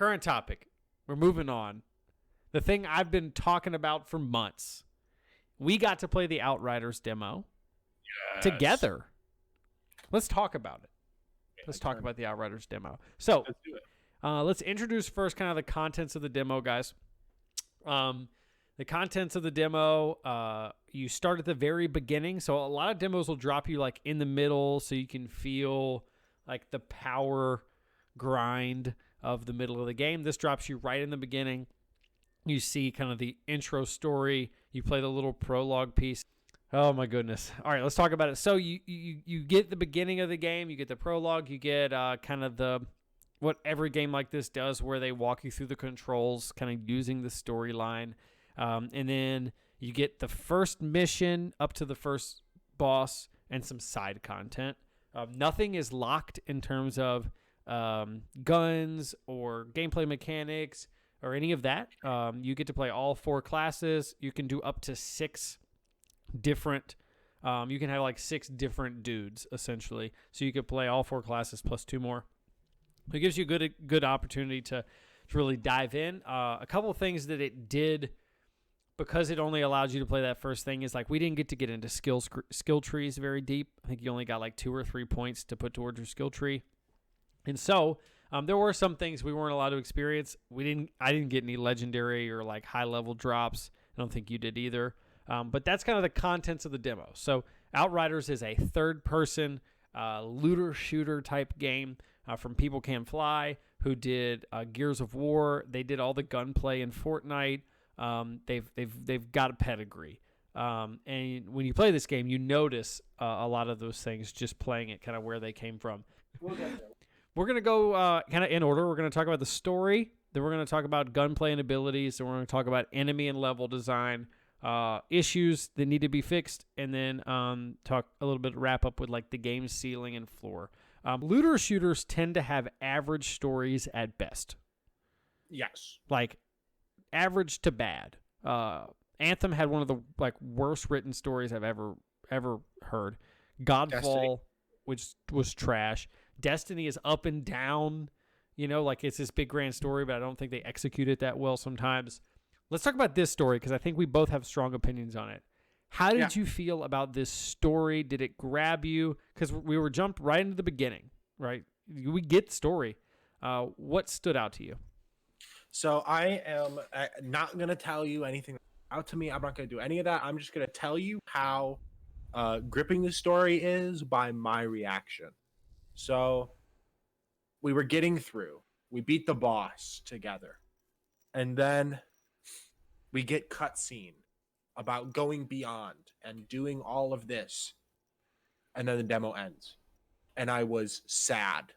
current topic. We're moving on. The thing I've been talking about for months. We got to play the Outriders demo together. Let's talk about it. Let's talk about the Outriders demo. So Let's do it. let's introduce first kind of the contents of the demo, guys. The contents of the demo, you start at the very beginning. So a lot of demos will drop you like in the middle so you can feel like the power grind of the middle of the game. This drops you right in the beginning. You see kind of the intro story. You play the little prologue piece. Oh my goodness. All right, let's talk about it. So you get the beginning of the game. You get the prologue. You get kind of the what every game like this does where they walk you through the controls, kind of using the storyline. And then you get the first mission up to the first boss and some side content. Nothing is locked in terms of guns or gameplay mechanics or any of that. You get to play all 4 classes. You can do up to 6 different, you can have like 6 different dudes essentially. So you could play all 4 classes plus 2 more. It gives you a good opportunity to really dive in. A couple of things that it did, because it only allowed you to play that first thing, is like we didn't get to get into skill trees very deep. I think you only got like 2 or 3 points to put towards your skill tree. And so there were some things we weren't allowed to experience. I didn't get any legendary or like high level drops. I don't think you did either. But that's kind of the contents of the demo. So Outriders is a third person looter shooter type game from People Can Fly, who did Gears of War. They did all the gunplay in Fortnite. They've got a pedigree. And when you play this game, you notice a lot of those things just playing it, kind of where they came from. We're going to go kind of in order. We're going to talk about the story. Then we're going to talk about gunplay and abilities. Then we're going to talk about enemy and level design, issues that need to be fixed, and then talk a little bit, wrap up with like the game ceiling and floor. Looter shooters tend to have average stories at best. Yes. Like average to bad. Anthem had one of the like worst written stories I've ever heard. Godfall, Destiny, which was trash. Destiny is up and down, like it's this big grand story, but I don't think they execute it that well sometimes. Let's talk about this story because I think we both have strong opinions on it. How did you feel about this story? Did it grab you? Because we were jumped right into the beginning, right? We get the story. What stood out to you? So I am not going to tell you anything out to me. I'm not going to do any of that. I'm just going to tell you how gripping the story is by my reaction. So we were getting through. We beat the boss together. And then we get cutscene about going beyond and doing all of this. And then the demo ends. And I was sad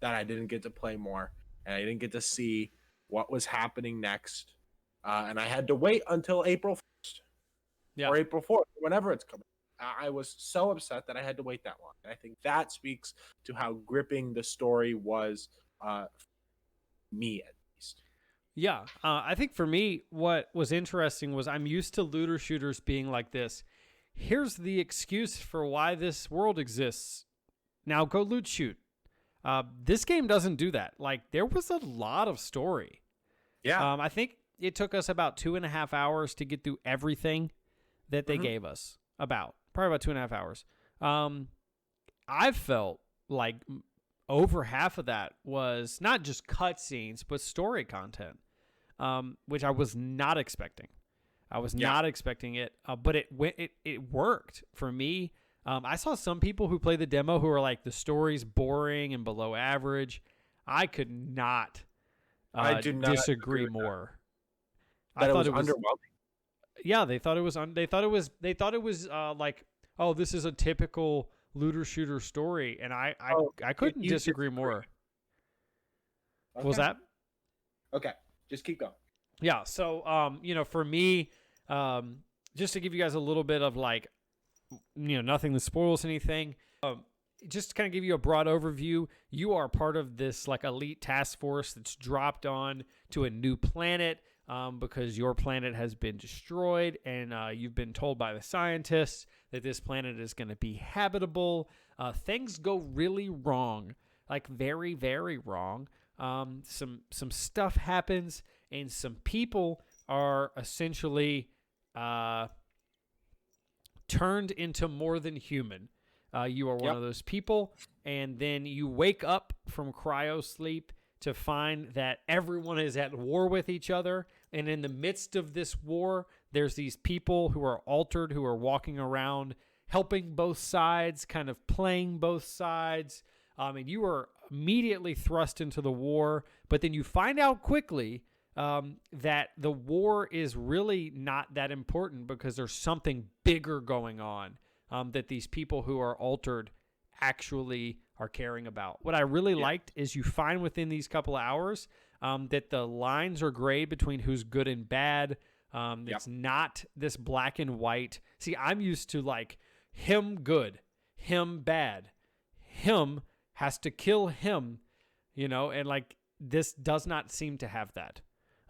that I didn't get to play more. And I didn't get to see what was happening next. And I had to wait until April 1st or April 4th, whenever it's coming. I was so upset that I had to wait that long. And I think that speaks to how gripping the story was me, at least. Yeah, I think for me, what was interesting was I'm used to looter shooters being like this. Here's the excuse for why this world exists. Now go loot shoot. This game doesn't do that. Like, there was a lot of story. Yeah. I think it took us about 2.5 hours to get through everything that they gave us. Probably about 2.5 hours. I felt like over half of that was not just cutscenes, but story content, which I was not expecting. I was not expecting it, but it worked for me. I saw some people who play the demo who are like, the story's boring and below average. I could not, I do not disagree more. I thought it was underwhelming. Yeah, they thought it was like, oh, this is a typical looter shooter story, and I couldn't disagree more. Okay. What was that? Okay, just keep going. Yeah, so for me, just to give you guys a little bit of like, nothing that spoils anything. Just to kind of give you a broad overview, you are part of this like elite task force that's dropped on to a new planet because your planet has been destroyed, and you've been told by the scientists that this planet is going to be habitable. Things go really wrong, like very, very wrong. Some stuff happens, and some people are essentially turned into more than human. You are one of those people, and then you wake up from cryo sleep to find that everyone is at war with each other. And in the midst of this war, there's these people who are altered, who are walking around, helping both sides, kind of playing both sides. And you are immediately thrust into the war, but then you find out quickly that the war is really not that important because there's something bigger going on that these people who are altered actually are caring about. What I really liked is you find within these couple of hours that the lines are grayed between who's good and bad. It's not this black and white. See, I'm used to like him good, him bad, him has to kill him, and like this does not seem to have that.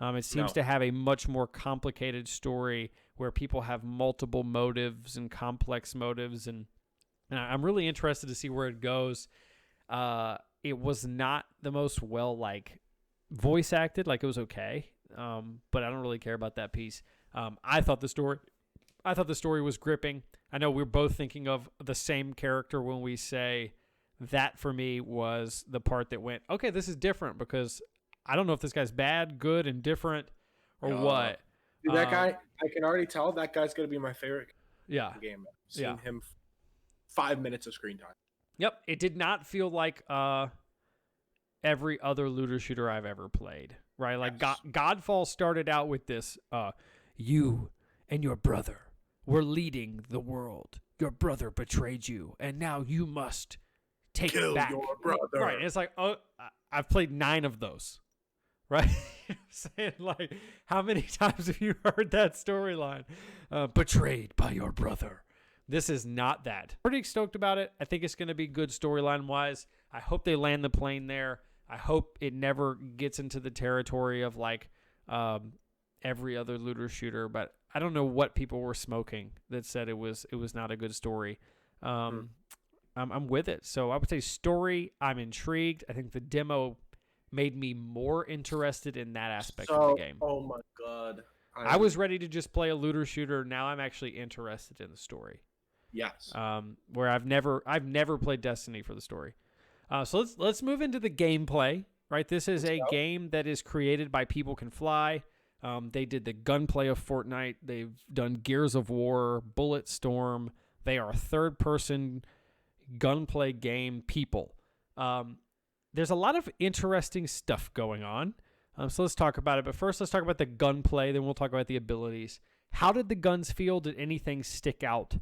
It seems to have a much more complicated story where people have multiple motives and complex motives, and I'm really interested to see where it goes. It was not the most voice acted, like it was okay, but I don't really care about that piece. I thought the story was gripping. I know we're both thinking of the same character when we say that. For me was the part that went, okay, this is different because I don't know if this guy's bad, good, and different or what. Dude, that guy, I can already tell that guy's going to be my favorite game. Seeing him 5 minutes of screen time. Yep. It did not feel like every other looter shooter I've ever played, right? Like Godfall started out with this, you and your brother were leading the world. Your brother betrayed you, and now you must kill back your brother. Right. And it's like, oh, I've played 9 of those. Right? I'm saying, like, how many times have you heard that storyline? Betrayed by your brother. This is not that. Pretty stoked about it. I think it's going to be good storyline-wise. I hope they land the plane there. I hope it never gets into the territory of, like, every other looter shooter. But I don't know what people were smoking that said it was not a good story. I'm with it. So I would say story, I'm intrigued. I think the demo made me more interested in that aspect of the game. Oh my God. I was ready to just play a looter shooter. Now I'm actually interested in the story. Yes. Where I've never played Destiny for the story. So let's move into the gameplay, right? This is a game that is created by People Can Fly. They did the gunplay of Fortnite. They've done Gears of War, Bulletstorm. They are a third-person gunplay game people. There's a lot of interesting stuff going on. So let's talk about it. But first, let's talk about the gunplay. Then we'll talk about the abilities. How did the guns feel? Did anything stick out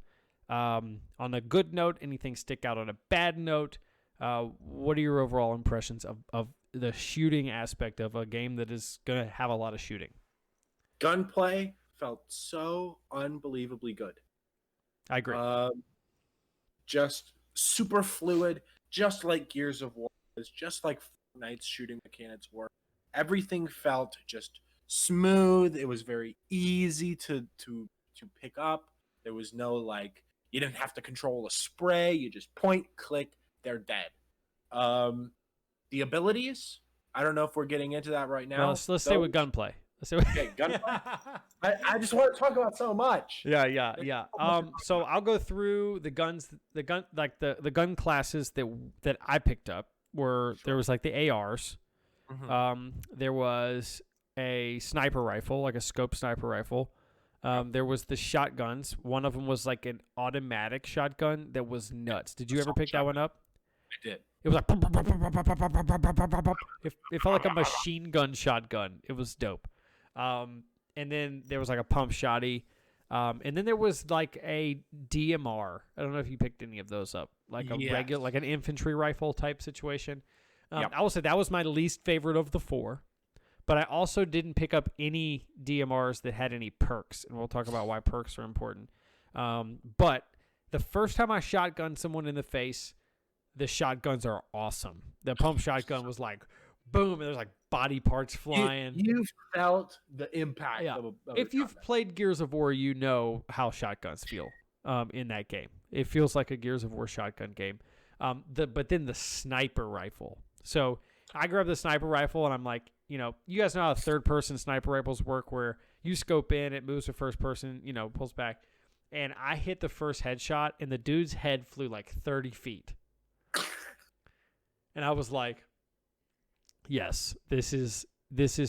on a good note? Anything stick out on a bad note? What are your overall impressions of the shooting aspect of a game that is going to have a lot of shooting? Gunplay felt so unbelievably good. I agree. Just super fluid, just like Gears of War. It's just like Fortnite's shooting mechanics were. Everything felt just smooth. It was very easy to pick up. There was no you didn't have to control a spray. You just point, click, they're dead. The abilities, I don't know if we're getting into that right now. Well, let's stay with gunplay. Okay, gunplay. I just want to talk about so much. Yeah. So I'll go through the guns, the gun classes that I picked up. There was like the ARs, there was a sniper rifle, like a scope sniper rifle. There was the shotguns. One of them was like an automatic shotgun that was nuts. Did you ever pick that one up? I did. It was like it felt like a machine gun shotgun. It was dope. And then there was like a pump shotty. And then there was like a DMR. I don't know if you picked any of those up. Like a regular, like an infantry rifle type situation. I will say that was my least favorite of the 4. But I also didn't pick up any DMRs that had any perks. And we'll talk about why perks are important. But the first time I shotgunned someone in the face, the shotguns are awesome. The pump shotgun was like, boom, and there's like body parts flying. You felt the impact. Yeah. Of if you've played Gears of War, you know how shotguns feel in that game. It feels like a Gears of War shotgun game. But then the sniper rifle. So I grab the sniper rifle and I'm like, you guys know how third-person sniper rifles work where you scope in, it moves to first person, pulls back. And I hit the first headshot, and the dude's head flew like 30 feet. And I was like, yes, this is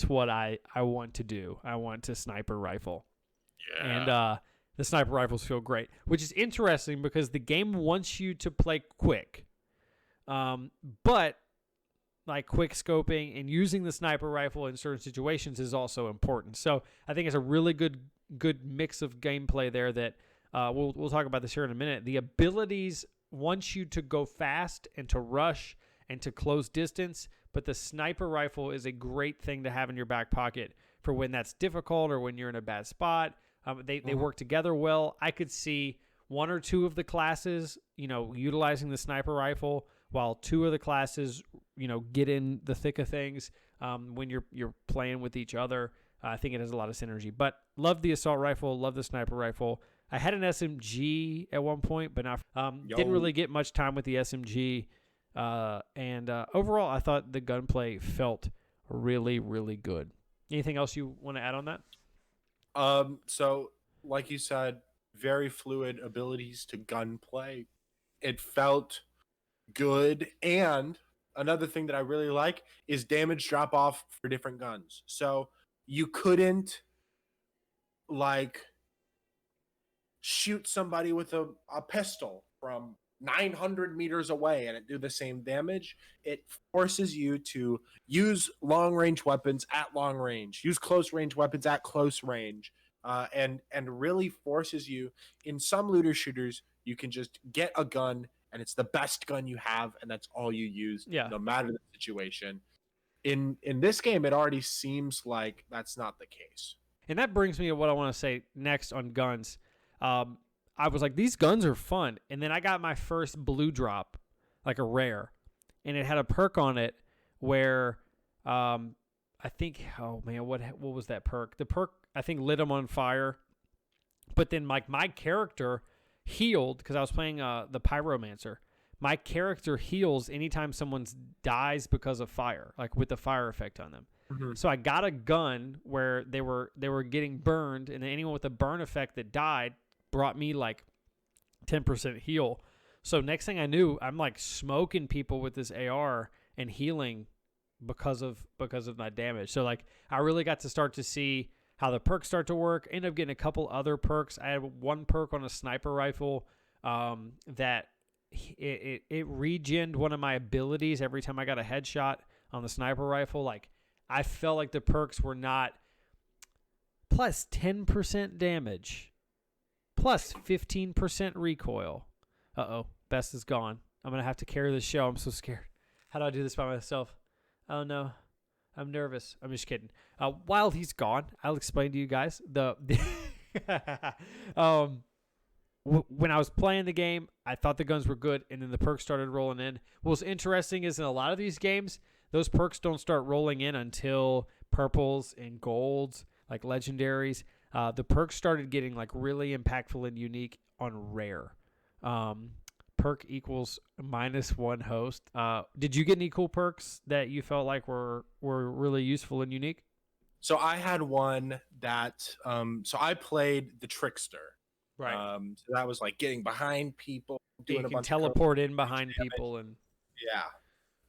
what I want to do. I want to sniper rifle. Yeah. And the sniper rifles feel great, which is interesting because the game wants you to play quick. But like quick scoping and using the sniper rifle in certain situations is also important. So I think it's a really good mix of gameplay there that we'll talk about this here in a minute. The abilities want you to go fast and to rush and to close distance, but the sniper rifle is a great thing to have in your back pocket for when that's difficult or when you're in a bad spot. They work together well. I could see one or two of the classes, utilizing the sniper rifle, while two of the classes, get in the thick of things when you're playing with each other. I think it has a lot of synergy. But love the assault rifle, love the sniper rifle. I had an SMG at one point, but not didn't really get much time with the SMG. And overall, I thought the gunplay felt really, really good. Anything else you want to add on that? So, like you said, very fluid abilities to gunplay. It felt good, and another thing that I really like is damage drop off for different guns. So you couldn't like shoot somebody with a pistol from 900 meters away and it do the same damage. It forces you to use long range weapons at long range, use close range weapons at close range, and really forces you. In some looter shooters, you can just get a gun and it's the best gun you have, and that's all you use, no matter the situation. In this game, it already seems like that's not the case. And that brings me to what I want to say next on guns. I was like, these guns are fun. And then I got my first blue drop, like a rare. And it had a perk on it where I think, oh man, what was that perk? The perk, I think, lit them on fire. But then like my character healed, because I was playing the Pyromancer. My character heals anytime someone dies because of fire, like with the fire effect on them. Mm-hmm. So I got a gun where they were getting burned, and anyone with a burn effect that died brought me like 10% heal. So next thing I knew, I'm like smoking people with this AR and healing because of my damage. So like I really got to start to see how the perks start to work. Ended up getting a couple other perks. I had one perk on a sniper rifle that it regened one of my abilities every time I got a headshot on the sniper rifle. Like I felt like the perks were not plus 10% damage, plus 15% recoil. Best is gone. I'm going to have to carry this show. I'm so scared. How do I do this by myself? Oh no, I'm nervous. I'm just kidding. While he's gone, I'll explain to you guys when I was playing the game, I thought the guns were good, and then the perks started rolling in. What's interesting is in a lot of these games, those perks don't start rolling in until purples and golds, like legendaries. The perks started getting like really impactful and unique on rare. Perk equals -1 host. Did you get any cool perks that you felt like were really useful and unique? So I had one that, so I played the Trickster. Right. So that was like getting behind people, doing you can teleport in behind people, and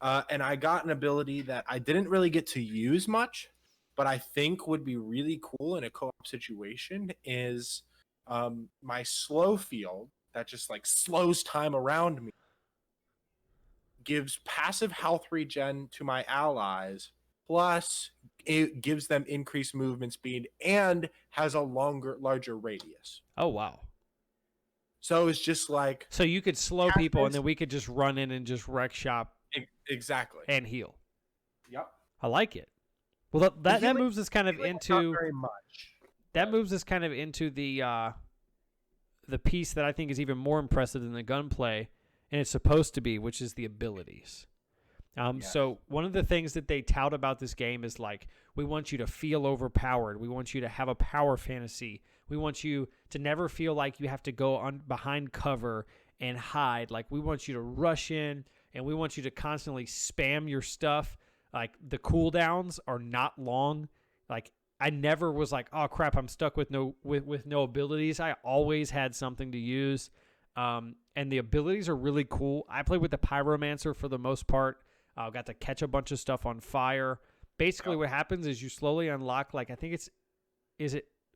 and I got an ability that I didn't really get to use much, but I think would be really cool in a co-op situation is my slow field that just like slows time around me, gives passive health regen to my allies, plus it gives them increased movement speed and has a larger radius. Oh wow. So it's just like, so you could slow people and then we could just run in and just wreck shop. Exactly. And heal. Yep. I like it. Well, that moves us kind of into not very much. That moves us kind of into the piece that I think is even more impressive than the gunplay, and it's supposed to be, which is the abilities. So one of the things that they tout about this game is like, we want you to feel overpowered. We want you to have a power fantasy. We want you to never feel like you have to go behind cover and hide. Like we want you to rush in, and we want you to constantly spam your stuff Like the cooldowns are not long. Like I never was like, oh crap, I'm stuck with no abilities. I always had something to use. And the abilities are really cool. I played with the Pyromancer for the most part. Got to catch a bunch of stuff on fire. Basically, what happens is you slowly unlock, like, I think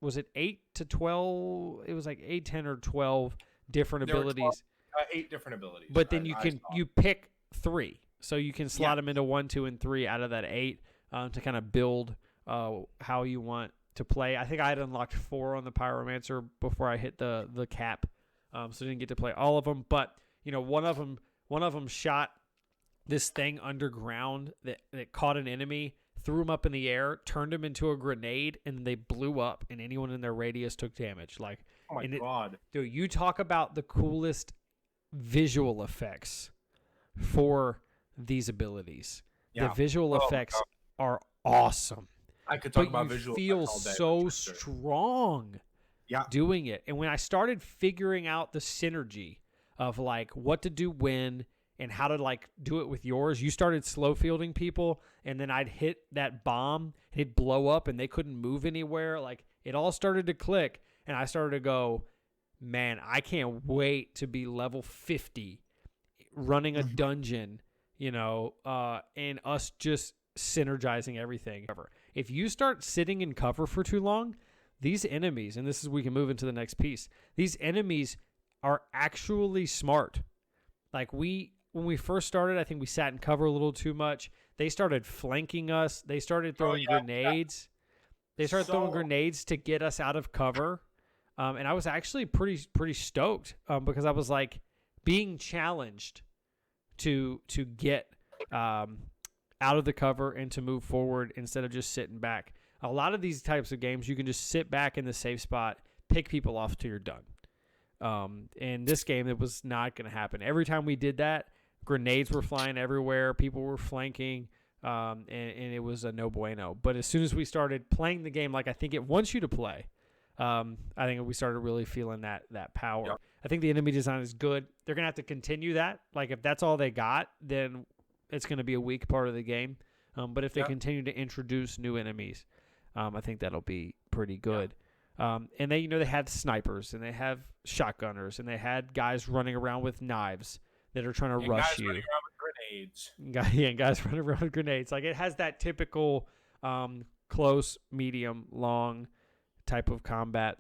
was it 8 to 12? It was like 8, 10, or 12 different abilities. 8 different abilities. But then you pick 3. So you can slot them into 1, 2, and 3 out of that 8 to kind of build how you want to play. I think I had unlocked 4 on the Pyromancer before I hit the cap. So I didn't get to play all of them. But, one of them shot this thing underground that caught an enemy, threw him up in the air, turned him into a grenade, and they blew up, and anyone in their radius took damage. Like, oh my God. Dude, you talk about the coolest visual effects for these abilities. Yeah. The visual effects are awesome. I could talk about visual effects all day. You feel so strong doing it. And when I started figuring out the synergy of like what to do when and how to like do it with yours, you started slow fielding people, and then I'd hit that bomb and it'd blow up and they couldn't move anywhere. Like it all started to click, and I started to go, man, I can't wait to be level 50 running a dungeon, and us just synergizing everything. If you start sitting in cover for too long, these enemies, and we can move into the next piece, these enemies are actually smart. Like when we first started, I think we sat in cover a little too much. They started flanking us. They started throwing grenades. They started throwing grenades to get us out of cover. And I was actually pretty stoked because I was like being challenged to get out of the cover and to move forward instead of just sitting back. A lot of these types of games, you can just sit back in the safe spot, pick people off till you're done. In this game, it was not going to happen. Every time we did that, grenades were flying everywhere, people were flanking, and it was a no bueno. But as soon as we started playing the game like I think it wants you to play, I think we started really feeling that power. Yep. I think the enemy design is good. They're going to have to continue that. Like if that's all they got, then it's going to be a weak part of the game. But if they continue to introduce new enemies, I think that'll be pretty good. And they had snipers, and they have shotgunners, and they had guys running around with knives that are trying to rush you. Running around with grenades. Guys running around with grenades. Like it has that typical close, medium, long type of combat.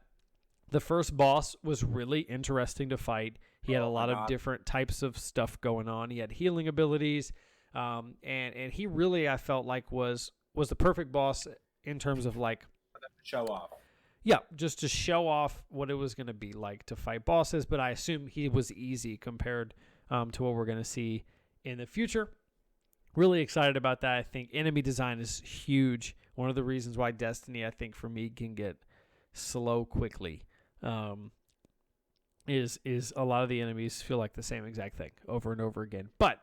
The first boss was really interesting to fight. He had a lot of different types of stuff going on. He had healing abilities, and he really, I felt like was the perfect boss in terms of like show off. Yeah, just to show off what it was going to be like to fight bosses. But I assume he was easy compared to what we're going to see in the future. Really excited about that. I think enemy design is huge. One of the reasons why Destiny, I think, for me, can get slow quickly is a lot of the enemies feel like the same exact thing over and over again. But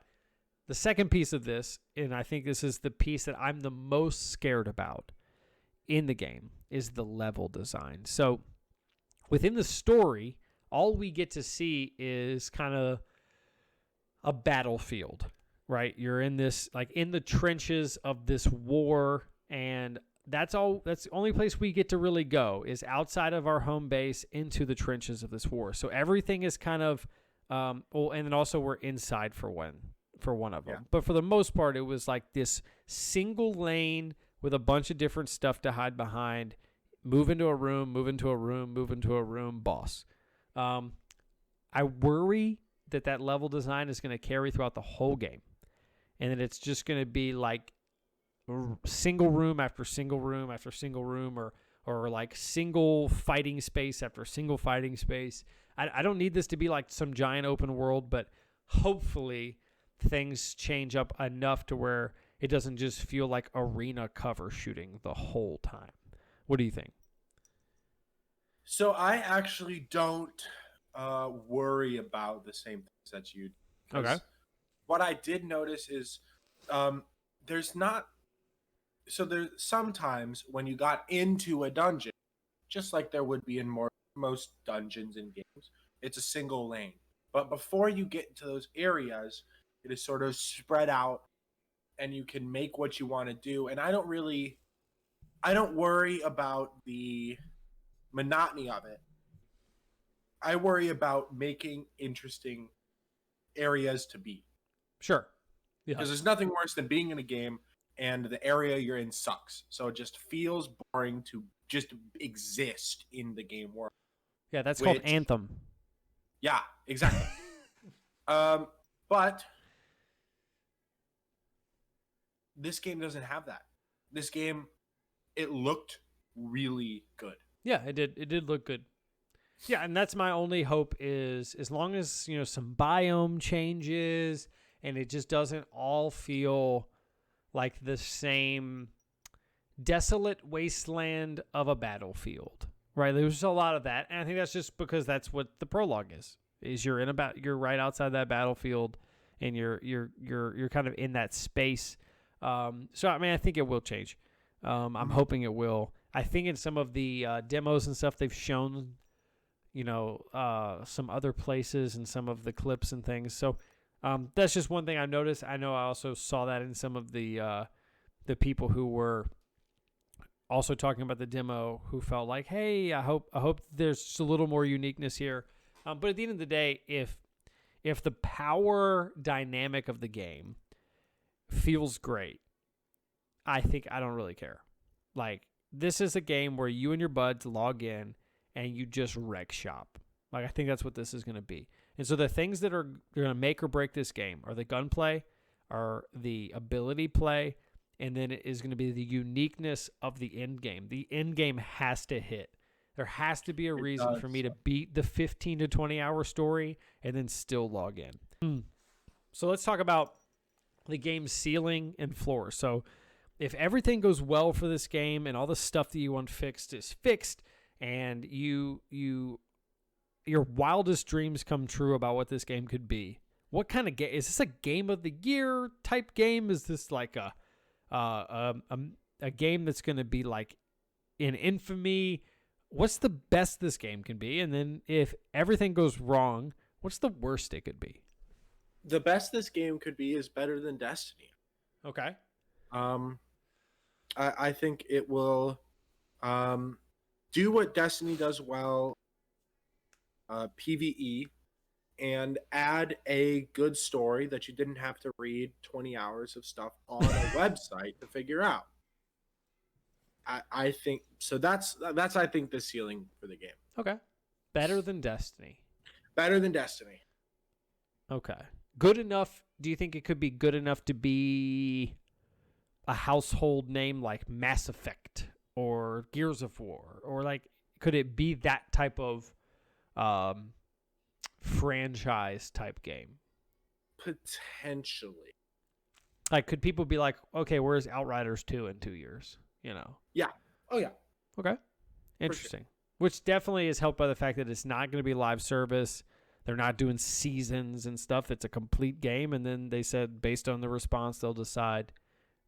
the second piece of this, and I think this is the piece that I'm the most scared about in the game, is the level design. So within the story, all we get to see is kind of a battlefield, right? You're in this, like in the trenches of this war, and that's the only place we get to really go is outside of our home base into the trenches of this war. So everything is kind of, and then also we're inside for one of them. Yeah. But for the most part, it was like this single lane with a bunch of different stuff to hide behind, move into a room, boss. I worry that level design is going to carry throughout the whole game, and that it's just going to be like single room after single room after single room, or like single fighting space after single fighting space. I don't need this to be like some giant open world, but hopefully things change up enough to where it doesn't just feel like arena cover shooting the whole time. What do you think? So I actually don't worry about the same things that you do. Okay. What I did notice is there's sometimes when you got into a dungeon, just like there would be in most dungeons in games, it's a single lane. But before you get into those areas, it is sort of spread out and you can make what you want to do. And I don't worry about the monotony of it. I worry about making interesting areas to be. Sure. Yeah. Because there's nothing worse than being in a game and the area you're in sucks. So it just feels boring to just exist in the game world. Yeah, that's called Anthem. Yeah, exactly. But this game doesn't have that. This game, it looked really good. Yeah, it did. It did look good. Yeah, and that's my only hope is as long as, you know, some biome changes and it just doesn't all feel like the same desolate wasteland of a battlefield, right? There's a lot of that, and I think that's just because that's what the prologue is you're right outside that battlefield, and you're kind of in that space. So I mean, I think it will change. I'm hoping it will. I think in some of the demos and stuff they've shown, you know, some other places and some of the clips and things. So that's just one thing I noticed. I know I also saw that in some of the people who were also talking about the demo, who felt like, hey, I hope there's just a little more uniqueness here. But at the end of the day, if the power dynamic of the game feels great, I think I don't really care. Like, this is a game where you and your buds log in and you just wreck shop. Like, I think that's what this is going to be. And so the things that are going to make or break this game are the gunplay, are the ability play, and then it is going to be the uniqueness of the end game. The end game has to hit. There has to be a reason for me to beat the 15 to 20 hour story and then still log in. So let's talk about the game's ceiling and floor. So if everything goes well for this game and all the stuff that you want fixed is fixed, and your wildest dreams come true about what this game could be, what kind of game is this? A game of the year type game? Is this like a game that's going to be like in infamy? What's the best this game can be? And then if everything goes wrong, what's the worst it could be? The best this game could be is better than Destiny. Okay. I think it will do what Destiny does well, PvE, and add a good story that you didn't have to read 20 hours of stuff on a website to figure out. I think so. That's I think the ceiling for the game. Okay. Better than Destiny. Better than Destiny. Okay. Good enough. Do you think it could be good enough to be a household name like Mass Effect or Gears of War? Or like, could it be that type of franchise type game? Potentially. Like, could people be like, okay, where's Outriders 2 in 2 years? You know? Yeah. Oh, yeah. Okay. Interesting. Sure. Which definitely is helped by the fact that it's not going to be live service. They're not doing seasons and stuff. It's a complete game. And then they said, based on the response, they'll decide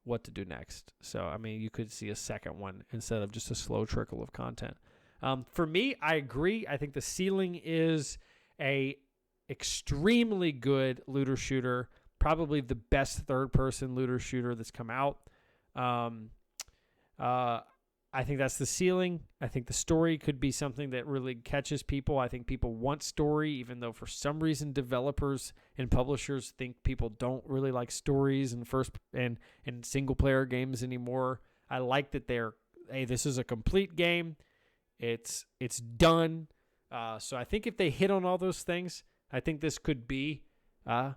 what to do next. So, I mean, you could see a second one instead of just a slow trickle of content. For me, I agree. I think the ceiling is a extremely good looter shooter, probably the best third-person looter shooter that's come out. I think that's the ceiling. I think the story could be something that really catches people. I think people want story, even though for some reason developers and publishers think people don't really like stories and single-player games anymore. I like that this is a complete game. It's done. So I think if they hit on all those things, I think this could be a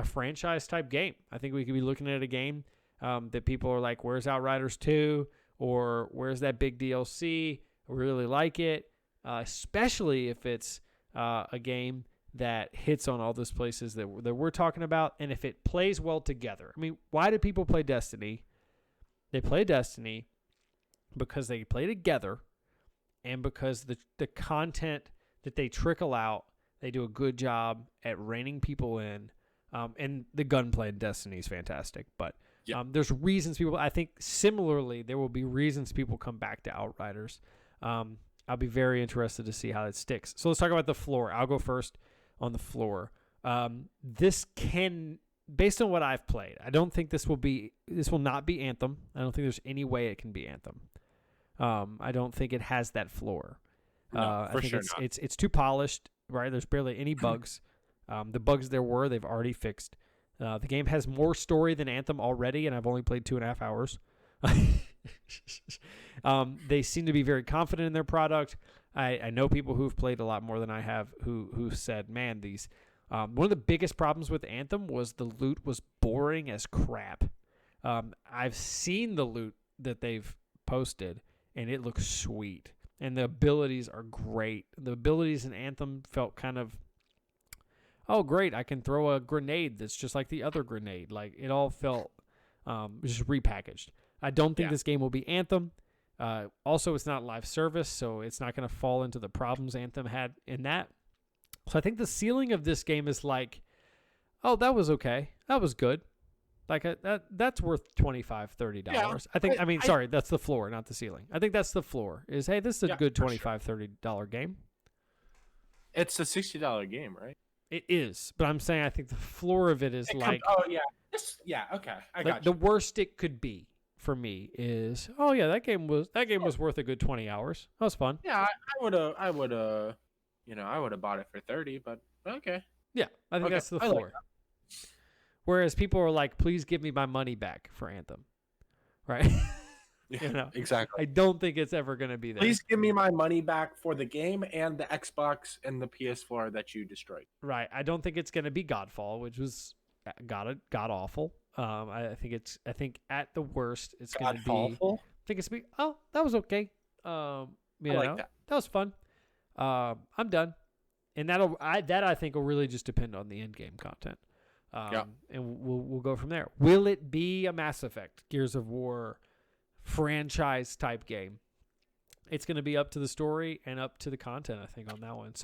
franchise-type game. I think we could be looking at a game that people are like, where's Outriders 2? Or where's that big DLC? I really like it, especially if it's a game that hits on all those places that we're talking about, and if it plays well together. I mean, why do people play Destiny? They play Destiny because they play together, and because the content that they trickle out, they do a good job at reining people in, and the gunplay in Destiny is fantastic, but yeah. There's reasons people, I think similarly, there will be reasons people come back to Outriders. I'll be very interested to see how it sticks. So let's talk about the floor. I'll go first on the floor. This can based on what I've played, I don't think this will not be Anthem. I don't think there's any way it can be Anthem. I don't think it has that floor. No, I think sure it's too polished, right? There's barely any bugs. The bugs there were, they've already fixed. The game has more story than Anthem already, and I've only played 2.5 hours. They seem to be very confident in their product. I know people who've played a lot more than I have who said, man, these one of the biggest problems with Anthem was the loot was boring as crap. I've seen the loot that they've posted, and it looks sweet. And the abilities are great. The abilities in Anthem felt kind of, oh, great, I can throw a grenade that's just like the other grenade. Like, it all felt just repackaged. I don't think this game will be Anthem. Also, it's not live service, so it's not going to fall into the problems Anthem had in that. So I think the ceiling of this game is like, oh, that was okay. That was good. Like that's worth $25, $30. Yeah, I mean, sorry, that's the floor, not the ceiling. I think that's the floor. Is, hey, this is a good $25, $30 game. It's a $60 game, right? It is, but I'm saying I think the floor of it is like, okay, I like got the you. worst it could be for me is, oh yeah, that game was worth a good 20 hours. That was fun. Yeah, I would have bought it for 30, but okay. Yeah, I think that's the I floor. like that. Whereas people are like, please give me my money back for Anthem, right? Yeah, exactly. I don't think it's ever going to be there. Please give me my money back for the game and the Xbox and the PS4 that you destroyed. Right. I don't think it's going to be Godfall, which was god awful. I think at the worst it's going to be. Awful. I think it's be. Oh, that was okay. I like that. That was fun. I'm done, and I think will really just depend on the end game content. And we'll go from there. Will it be a Mass Effect, Gears of War franchise type game? It's going to be up to the story and up to the content, I think, on that one. So